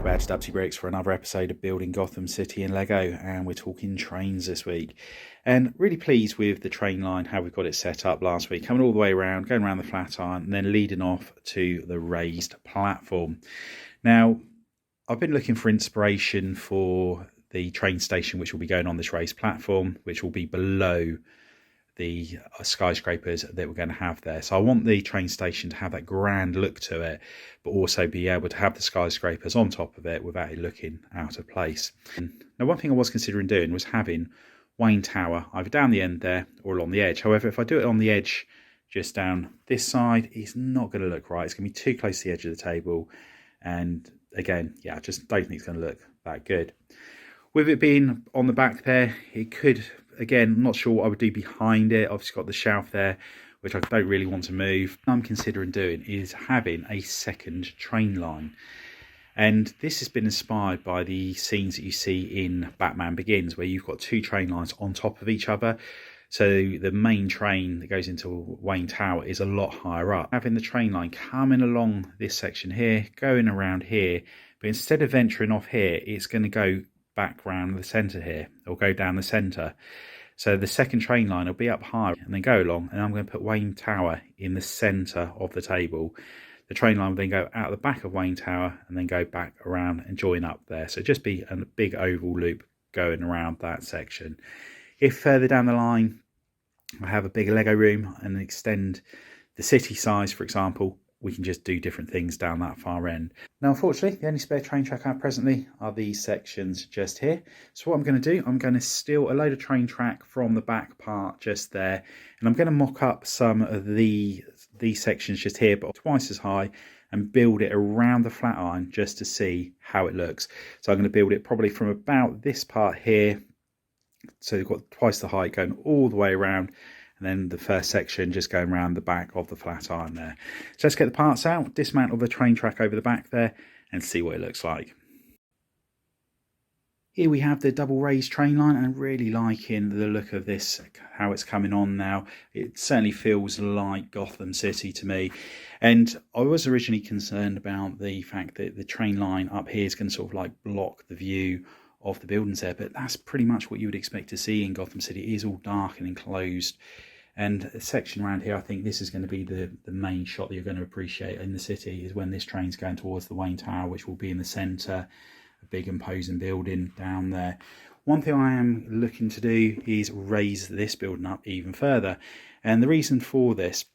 welcome back to Dubsy Bricks for another episode of Building Gotham City in Lego, and we're talking trains this week. And really pleased with the train line, how we've got it set up last week, coming all the way around, going around the flat iron, and then leading off to the raised platform. Now, I've been looking for inspiration for the train station which will be going on this raised platform, which will be below the skyscrapers that we're going to have there. So I want the train station to have that grand look to it, but also be able to have the skyscrapers on top of it without it looking out of place. Now, one thing I was considering doing was having Wayne Tower either down the end there or along the edge. However, if I do it on the edge, just down this side, it's not going to look right. It's going to be too close to the edge of the table. And again, I just don't think it's going to look that good. With it being on the back there, it could, again, I'm not sure what I would do behind it. Obviously got the shelf there, which I don't really want to move. What I'm considering doing is having a second train line. And this has been inspired by the scenes that you see in Batman Begins, where you've got two train lines on top of each other. So the main train that goes into Wayne Tower is a lot higher up. Having the train line coming along this section here, going around here, but instead of venturing off here, it's going to go back round the centre here, or go down the centre. So the second train line will be up high and then go along, and I'm going to put Wayne Tower in the centre of the table. The train line will then go out the back of Wayne Tower and then go back around and join up there. So just be a big oval loop going around that section. If further down the line I have a bigger Lego room and extend the city size, for example, we can just do different things down that far end. Now, unfortunately, the only spare train track I have presently are these sections just here. So what I'm going to do, I'm going to steal a load of train track from the back part just there, and I'm going to mock up some of these sections just here, but twice as high, and build it around the flat iron just to see how it looks. So I'm going to build it probably from about this part here, so you've got twice the height going all the way around, and then the first section just going around the back of the flat iron there. So let's get the parts out, dismantle the train track over the back there, and see what it looks like. Here we have the double raised train line, and I'm really liking the look of this, how it's coming on now. It certainly feels like Gotham City to me. And I was originally concerned about the fact that the train line up here is going to sort of like block the view of the buildings there, but that's pretty much what you would expect to see in Gotham City. It is all dark and enclosed. And a section around here, I think this is going to be the main shot that you're going to appreciate in the city, is when this train's going towards the Wayne Tower, which will be in the centre, a big imposing building down there. One thing I am looking to do is raise this building up even further. And the reason for this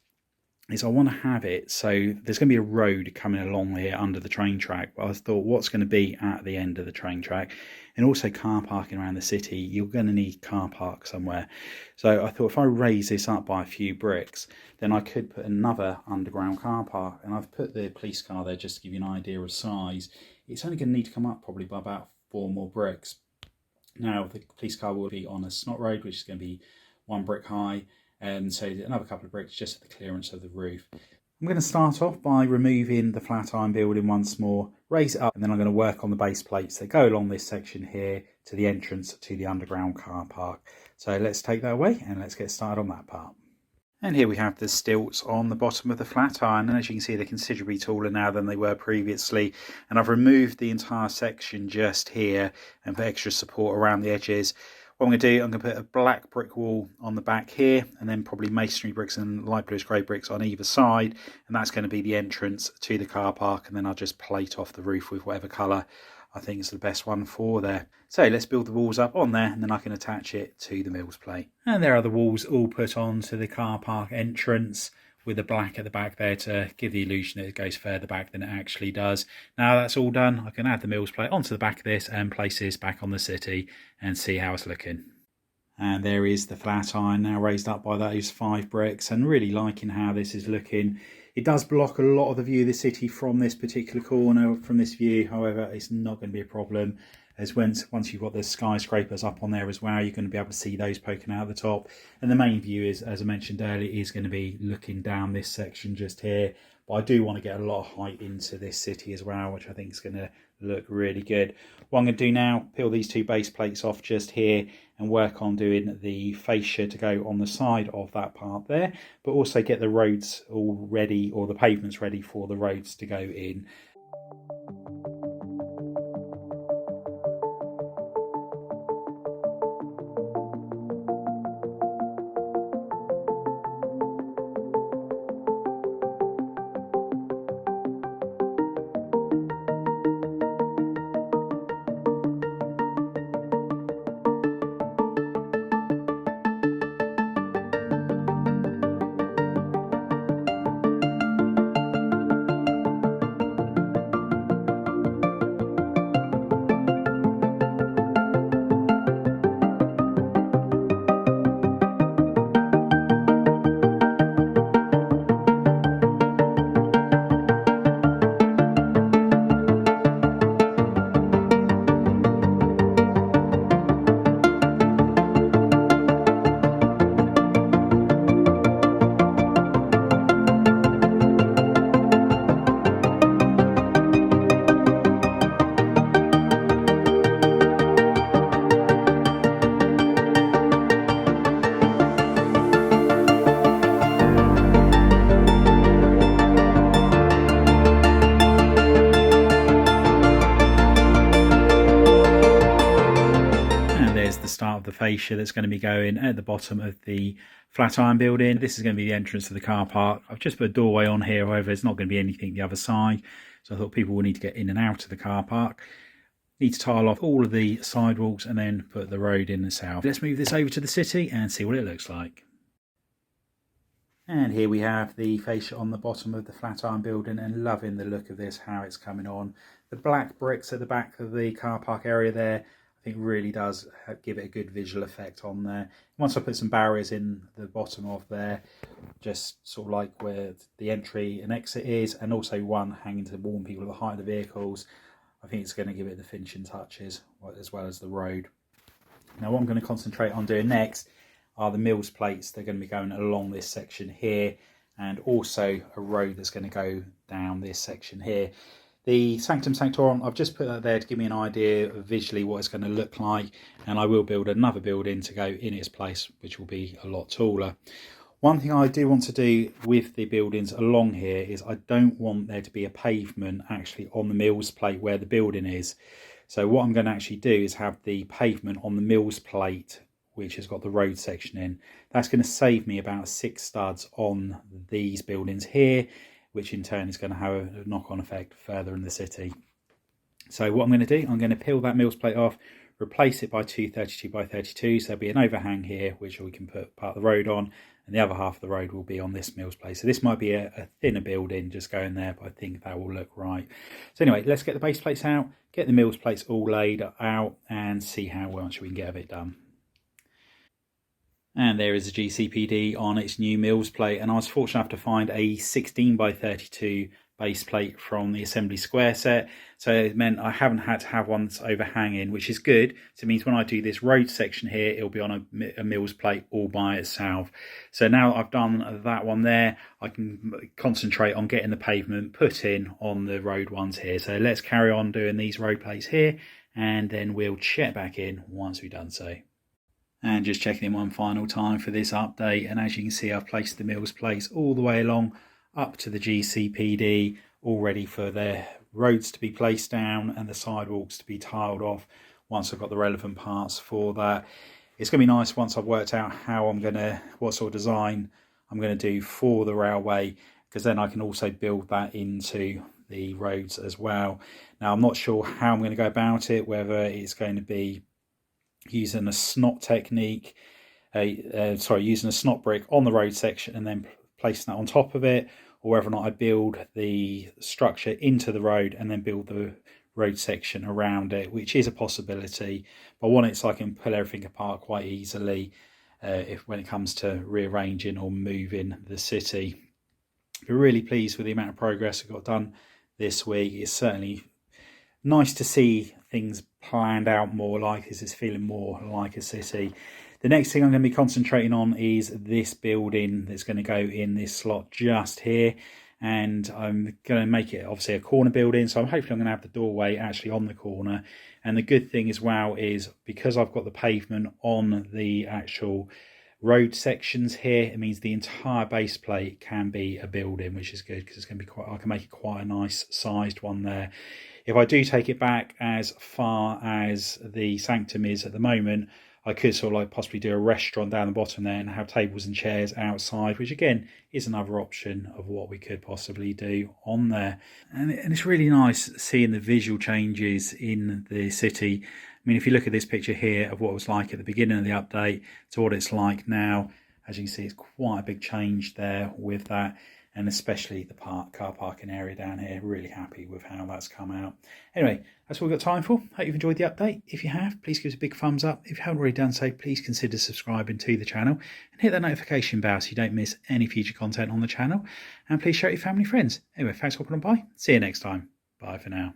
is I want to have it so there's going to be a road coming along here under the train track. But I thought, what's going to be at the end of the train track? And also car parking around the city. You're going to need car park somewhere. So I thought if I raise this up by a few bricks, then I could put another underground car park. And I've put the police car there just to give you an idea of size. It's only going to need to come up probably by about 4 more bricks. Now, the police car will be on a snot road, which is going to be 1 brick high. And so another couple of bricks just at the clearance of the roof. I'm going to start off by removing the flat iron building once more, raise it up, and then I'm going to work on the base plates that go along this section here to the entrance to the underground car park. So let's take that away and let's get started on that part. And here we have the stilts on the bottom of the flat iron, and as you can see, they're considerably taller now than they were previously. And I've removed the entire section just here and for extra support around the edges. What I'm going to do, I'm going to put a black brick wall on the back here, and then probably masonry bricks and light bluish grey bricks on either side, and that's going to be the entrance to the car park. And then I'll just plate off the roof with whatever colour I think is the best one for there. So let's build the walls up on there, and then I can attach it to the Mills plate. And there are the walls all put on to the car park entrance, with the black at the back there to give the illusion that it goes further back than it actually does. Now that's all done, I can add the Mills plate onto the back of this and place this back on the city and see how it's looking. And there is the flat iron now raised up by those 5 bricks, and really liking how this is looking. It does block a lot of the view of the city from this particular corner, from this view. However, it's not going to be a problem, as once you've got the skyscrapers up on there as well, you're going to be able to see those poking out the top. And the main view is, as I mentioned earlier, is going to be looking down this section just here. But I do want to get a lot of height into this city as well, which I think is going to look really good. What I'm going to do now, peel these 2 base plates off just here and work on doing the fascia to go on the side of that part there, but also get the roads all ready, or the pavements ready for the roads to go in. the fascia that's going to be going at the bottom of the Flatiron building. This is going to be the entrance to the car park. I've just put a doorway on here, however, there's not going to be anything the other side. So I thought people will need to get in and out of the car park. Need to tile off all of the sidewalks and then put the road in the south. Let's move this over to the city and see what it looks like. And here we have the fascia on the bottom of the Flatiron building, and loving the look of this, how it's coming on. The black bricks at the back of the car park area there, I think really does give it a good visual effect on there. Once I put some barriers in the bottom of there, just sort of like where the entry and exit is, and also one hanging to warn people of the height of the vehicles, I think it's going to give it the finishing touches, as well as the road. Now what I'm going to concentrate on doing next are the Mills plates. They're going to be going along this section here, and also a road that's going to go down this section here. The Sanctum Sanctorum, I've just put that there to give me an idea of visually what it's going to look like, and I will build another building to go in its place, which will be a lot taller. One thing I do want to do with the buildings along here is I don't want there to be a pavement actually on the Mills plate where the building is. So what I'm going to actually do is have the pavement on the Mills plate, which has got the road section in. That's going to save me about 6 studs on these buildings here, which in turn is going to have a knock-on effect further in the city. So what I'm going to do, I'm going to peel that Mills plate off, replace it by two 32 by 32, so there'll be an overhang here which we can put part of the road on, and the other half of the road will be on this Mills plate. So this might be a thinner building just going there, but I think that will look right. So anyway, let's get the base plates out, get the Mills plates all laid out, and see how much we can get of it done. And there is a GCPD on its new Mills plate, and I was fortunate enough to find a 16 by 32 base plate from the Assembly Square set, so it meant I haven't had to have one that's overhanging, which is good. So it means when I do this road section here, it'll be on a Mills plate all by itself. So now I've done that one there, I can concentrate on getting the pavement put in on the road ones here. So let's carry on doing these road plates here, and then we'll check back in once we've done so. And just checking in one final time for this update, and as you can see, I've placed the Mills plates all the way along up to the GCPD, all ready for their roads to be placed down and the sidewalks to be tiled off once I've got the relevant parts for that. It's going to be nice once I've worked out what sort of design I'm going to do for the railway, because then I can also build that into the roads as well. Now I'm not sure how I'm going to go about it, whether it's going to be using a snot technique, using a snot brick on the road section and then placing that on top of it, or whether or not I build the structure into the road and then build the road section around it, which is a possibility. But I want it so I can pull everything apart quite easily when it comes to rearranging or moving the city. We're really pleased with the amount of progress we got done this week. It's certainly nice to see things planned out more like this. It's feeling more like a city. The next thing I'm going to be concentrating on is this building that's going to go in this slot just here, and I'm going to make it obviously a corner building, so hopefully I'm going to have the doorway actually on the corner. And the good thing as well is, because I've got the pavement on the actual road sections here, it means the entire base plate can be a building, which is good, because it's going to be I can make it quite a nice sized one there. If I do take it back as far as the Sanctum is at the moment, I could sort of like possibly do a restaurant down the bottom there and have tables and chairs outside, which again is another option of what we could possibly do on there. And it's really nice seeing the visual changes in the city. I mean, if you look at this picture here of what it was like at the beginning of the update to what it's like now, as you can see, it's quite a big change there with that. And especially the car parking area down here, really happy with how that's come out. Anyway, that's all we've got time for. Hope you've enjoyed the update. If you have, please give us a big thumbs up. If you haven't already done so, please consider subscribing to the channel and hit that notification bell so you don't miss any future content on the channel. And please share it with your family and friends. Anyway, thanks for watching. Bye. See you next time. Bye for now.